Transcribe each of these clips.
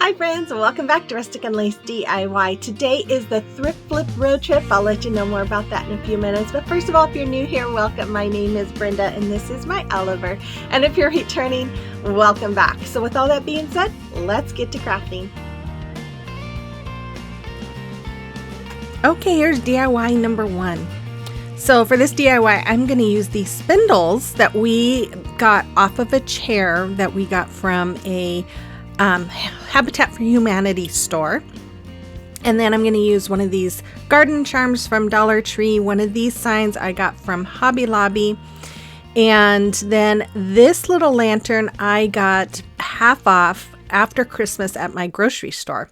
Hi friends, welcome back to Rustic and Lace DIY. Today is the Thrift Flip Road Trip. I'll let you know more about that in a few minutes. But first of all, if you're new here, welcome. My name is Brenda and this is my Oliver. And if you're returning, welcome back. So with all that being said, let's get to crafting. Okay, here's DIY number 1. So for this DIY, I'm going to use these spindles that we got off of a chair that we got from a Habitat for Humanity store. And then I'm going to use one of these garden charms from Dollar Tree. One of these signs I got from Hobby Lobby. And then this little lantern I got half off after Christmas at my grocery store.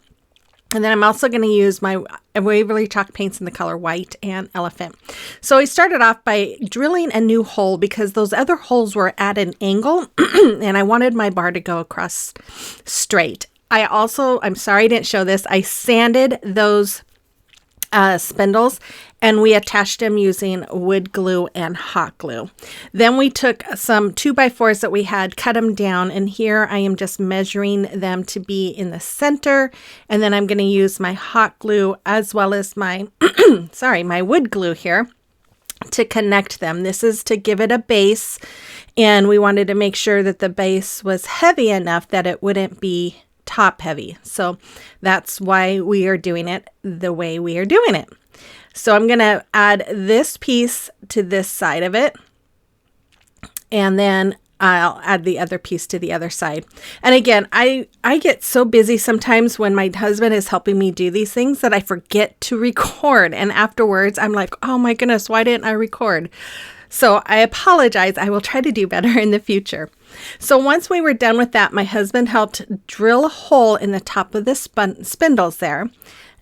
And then I'm also going to use my Waverly Chalk Paints in the color white and elephant. So I started off by drilling a new hole because those other holes were at an angle and I wanted my bar to go across straight. I'm sorry I didn't show this. I sanded those spindles and we attached them using wood glue and hot glue. Then we took some 2x4s that we had, cut them down, and here I am just measuring them to be in the center. And then I'm going to use my hot glue as well as my my wood glue here to connect them. This is to give it a base, and we wanted to make sure that the base was heavy enough that it wouldn't be top heavy. So that's why we are doing it the way we are doing it. So I'm going to add this piece to this side of it, and then I'll add the other piece to the other side. And again, I get so busy sometimes when my husband is helping me do these things that I forget to record. And afterwards, I'm like, oh my goodness, why didn't I record? So I apologize. I will try to do better in the future. So once we were done with that, my husband helped drill a hole in the top of the spindles there.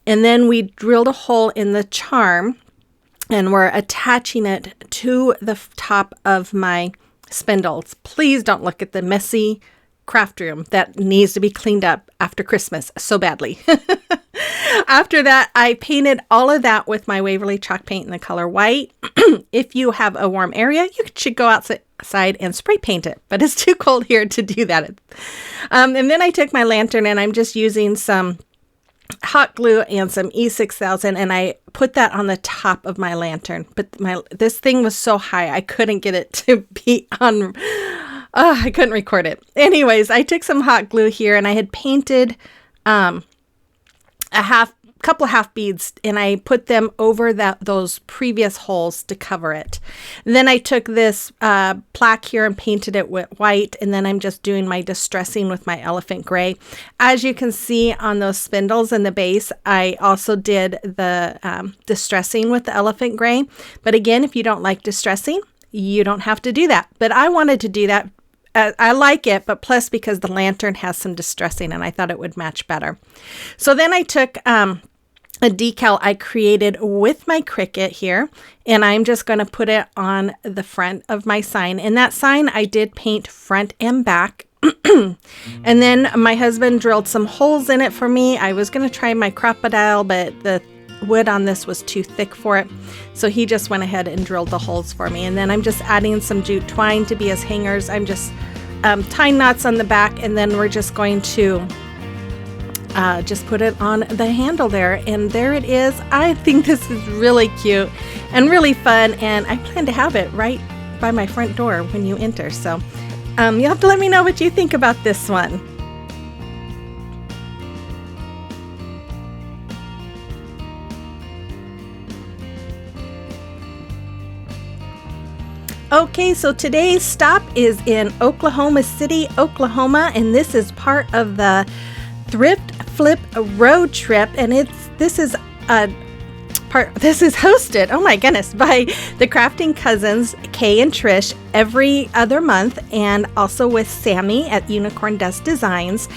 And then we drilled a hole in the charm and we're attaching it to the top of my spindles. Please don't look at the messy craft room that needs to be cleaned up after Christmas so badly. After that, I painted all of that with my Waverly Chalk Paint in the color white. If you have a warm area, you should go outside and spray paint it, but it's too cold here to do that. And then I took my lantern and I'm just using some hot glue and some E6000 and I put that on the top of my lantern. But this thing was so high, I couldn't get it to be on. I couldn't record it. Anyways, I took some hot glue here and I had painted couple half beads and I put them over those previous holes to cover it. And then I took this plaque here and painted it with white, and then I'm just doing my distressing with my elephant gray. As you can see on those spindles in the base, I also did the distressing with the elephant gray. But again, if you don't like distressing, you don't have to do that. But I wanted to do that. I like it, but plus because the lantern has some distressing and I thought it would match better. So then I took a decal I created with my Cricut here, and I'm just going to put it on the front of my sign. And that sign I did paint front and back. And then my husband drilled some holes in it for me. I was going to try my crocodile, but the wood on this was too thick for it. So he just went ahead and drilled the holes for me. And then I'm just adding some jute twine to be as hangers. I'm just tying knots on the back, and then we're just going to just put it on the handle there, and there it is. I think this is really cute and really fun, and I plan to have it right by my front door when you enter. So you'll have to let me know what you think about this one. Okay, so today's stop is in Oklahoma City, Oklahoma, and this is part of the Thrift Flip Road Trip, and this is hosted, oh my goodness, by the Crafting Cousins, Kay and Trish, every other month, and also with Sammy at Unicorn Dust Designs.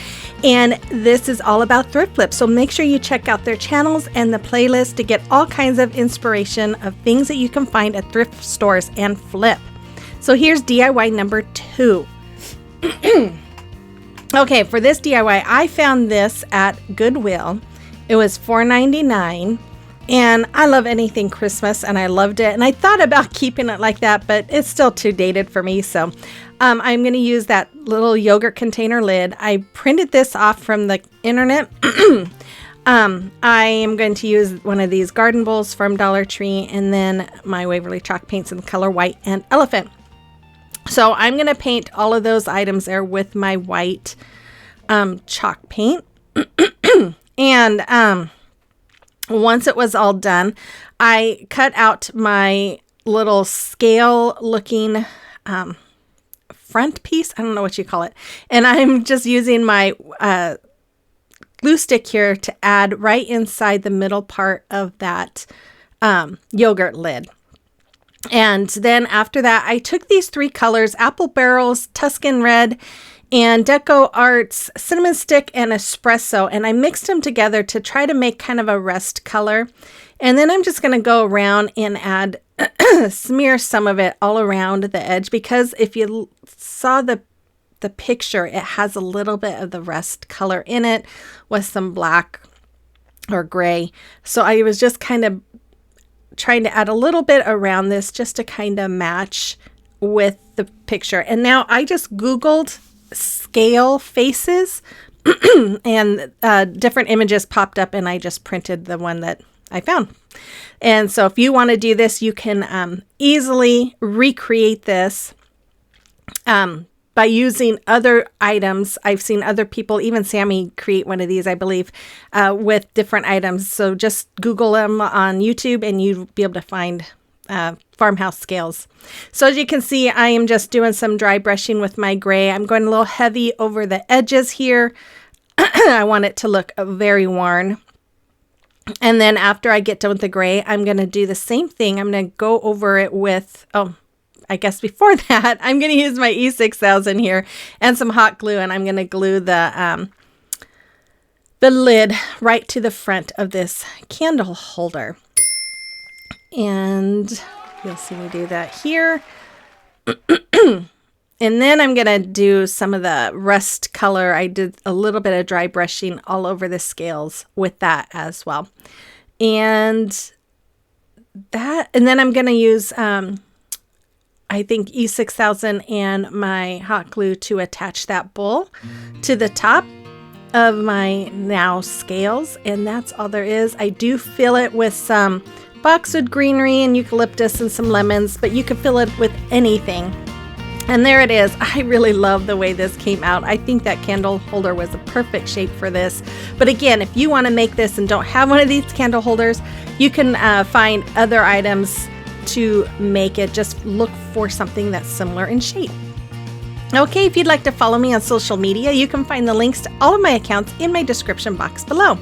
And this is all about thrift flip, so make sure you check out their channels and the playlist to get all kinds of inspiration of things that you can find at thrift stores and flip. So here's DIY number 2. Okay, for this DIY, I found this at Goodwill. It was $4.99, And I love anything Christmas, and I loved it. And I thought about keeping it like that, but it's still too dated for me. So I'm going to use that little yogurt container lid. I printed this off from the internet. I am going to use one of these garden bowls from Dollar Tree, and then my Waverly Chalk Paints in the color white and elephant. So I'm going to paint all of those items there with my white chalk paint. And once it was all done, I cut out my little scale looking front piece. I don't know what you call it. And I'm just using my glue stick here to add right inside the middle part of that yogurt lid. And then after that, I took these 3 colors, Apple Barrels, Tuscan Red, and DecoArt's Cinnamon Stick and Espresso, and I mixed them together to try to make kind of a rust color. And then I'm just going to go around and add, smear some of it all around the edge, because if you saw the picture, it has a little bit of the rust color in it with some black or gray. So I was just kind of trying to add a little bit around this just to kind of match with the picture. And now I just Googled scale faces and different images popped up, and I just printed the one that I found. And so if you want to do this, you can easily recreate this by using other items. I've seen other people, even Sammy, create one of these, I believe, with different items. So just Google them on YouTube and you'll be able to find farmhouse scales. So as you can see, I am just doing some dry brushing with my gray. I'm going a little heavy over the edges here. I want it to look very worn. And then after I get done with the gray, I'm going to do the same thing. I'm going to go over it with, I guess before that, I'm going to use my E6000 here and some hot glue, and I'm going to glue the lid right to the front of this candle holder. And you'll see me do that here. And then I'm going to do some of the rust color. I did a little bit of dry brushing all over the scales with that as well. And then I'm going to use, I think, E6000 and my hot glue to attach that bowl to the top of my now scales. And that's all there is. I do fill it with some boxwood greenery and eucalyptus and some lemons, but you can fill it with anything. And there it is. I really love the way this came out. I think that candle holder was a perfect shape for this. But again, if you want to make this and don't have one of these candle holders, you can find other items to make it. Just look for something that's similar in shape. Okay, if you'd like to follow me on social media, you can find the links to all of my accounts in my description box below.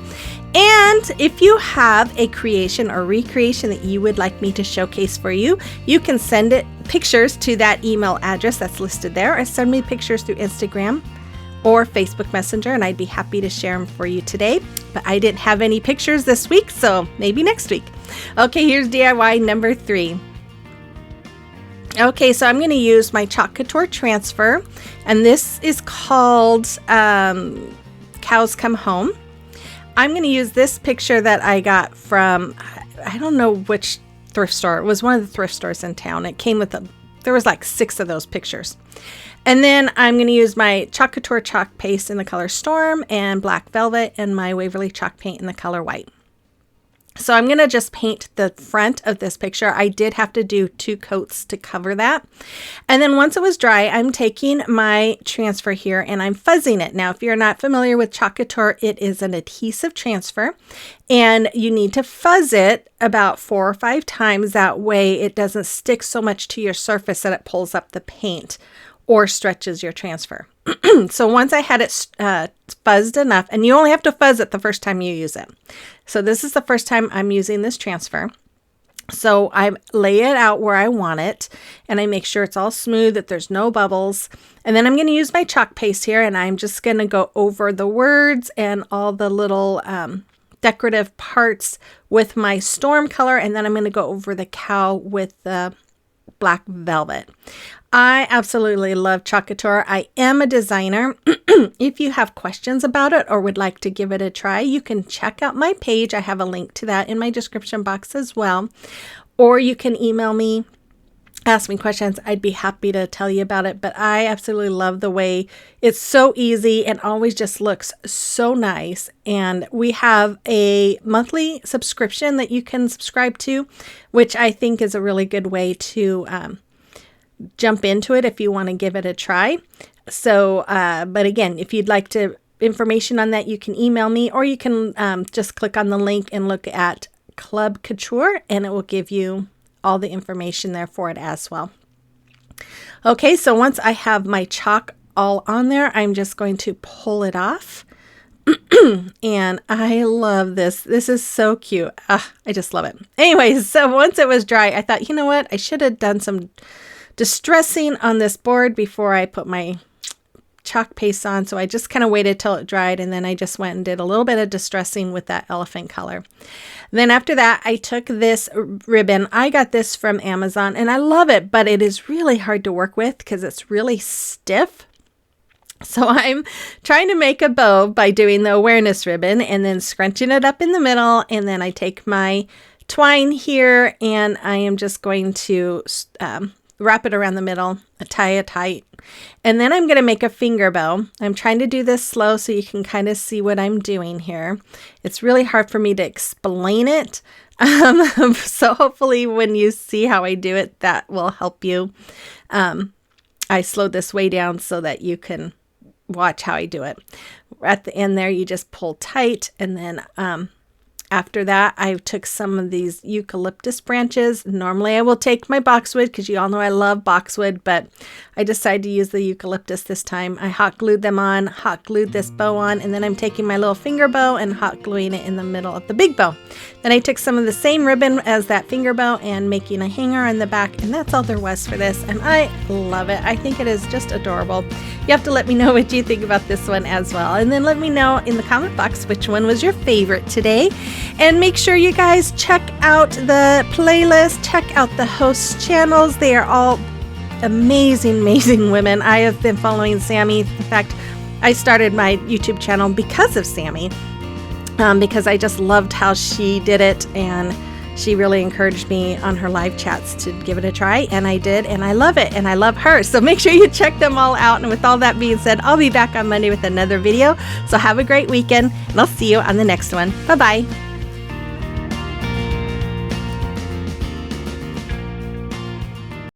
And if you have a creation or recreation that you would like me to showcase for you, you can send it pictures to that email address that's listed there, or send me pictures through Instagram or Facebook Messenger, and I'd be happy to share them for you today. But I didn't have any pictures this week, so maybe next week. Okay, here's DIY number 3. Okay, so I'm going to use my Chalk Couture transfer, and this is called Cows Come Home. I'm going to use this picture that I got from, I don't know which thrift store. It was one of the thrift stores in town. It came with there was like 6 of those pictures. And then I'm going to use my Chalk Couture chalk paste in the color Storm and Black Velvet, and my Waverly Chalk Paint in the color White. So I'm going to just paint the front of this picture. I did have to do 2 coats to cover that. And then once it was dry, I'm taking my transfer here and I'm fuzzing it. Now, if you're not familiar with Chalk Couture, it is an adhesive transfer, and you need to fuzz it about 4 or 5 times. That way it doesn't stick so much to your surface that it pulls up the paint or stretches your transfer. So once I had it fuzzed enough, and you only have to fuzz it the first time you use it. So this is the first time I'm using this transfer. So I lay it out where I want it, and I make sure it's all smooth, that there's no bubbles. And then I'm going to use my chalk paste here, and I'm just going to go over the words and all the little decorative parts with my Storm color. And then I'm going to go over the cow with the Black Velvet. I absolutely love COUTURE. I am a designer. If you have questions about it or would like to give it a try, you can check out my page. I have a link to that in my description box as well. Or you can email me, ask me questions. I'd be happy to tell you about it. But I absolutely love the way it's so easy and always just looks so nice. And we have a monthly subscription that you can subscribe to, which I think is a really good way to jump into it if you want to give it a try. So, but again, if you'd like information on that, you can email me, or you can just click on the link and look at Club Couture, and it will give you all the information there for it as well. Okay, so once I have my chalk all on there, I'm just going to pull it off. And I love this. This is so cute. I just love it. Anyways, so once it was dry, I thought, you know what? I should have done some distressing on this board before I put my chalk paste on. So I just kind of waited till it dried, and then I just went and did a little bit of distressing with that elephant color. Then after that, I took this ribbon. I got this from Amazon and I love it, but it is really hard to work with because it's really stiff. So I'm trying to make a bow by doing the awareness ribbon and then scrunching it up in the middle. And then I take my twine here and I am just going to wrap it around the middle, tie it tight. And then I'm going to make a finger bow. I'm trying to do this slow so you can kind of see what I'm doing here. It's really hard for me to explain it. So hopefully when you see how I do it, that will help you. I slowed this way down so that you can watch how I do it. At the end there, you just pull tight, and then after that, I took some of these eucalyptus branches. Normally, I will take my boxwood because you all know I love boxwood, but I decided to use the eucalyptus this time. I hot glued them on, hot glued this bow on, and then I'm taking my little finger bow and hot gluing it in the middle of the big bow. Then I took some of the same ribbon as that finger bow and making a hanger on the back, and that's all there was for this, and I love it. I think it is just adorable. You have to let me know what you think about this one as well, and then let me know in the comment box which one was your favorite today. And make sure you guys check out the playlist, check out the hosts' channels. They are all amazing, amazing women. I have been following Sammy. In fact, I started my YouTube channel because of Sammy, because I just loved how she did it, and she really encouraged me on her live chats to give it a try, and I did, and I love it, and I love her. So make sure you check them all out. And with all that being said, I'll be back on Monday with another video. So have a great weekend, and I'll see you on the next one. Bye-bye.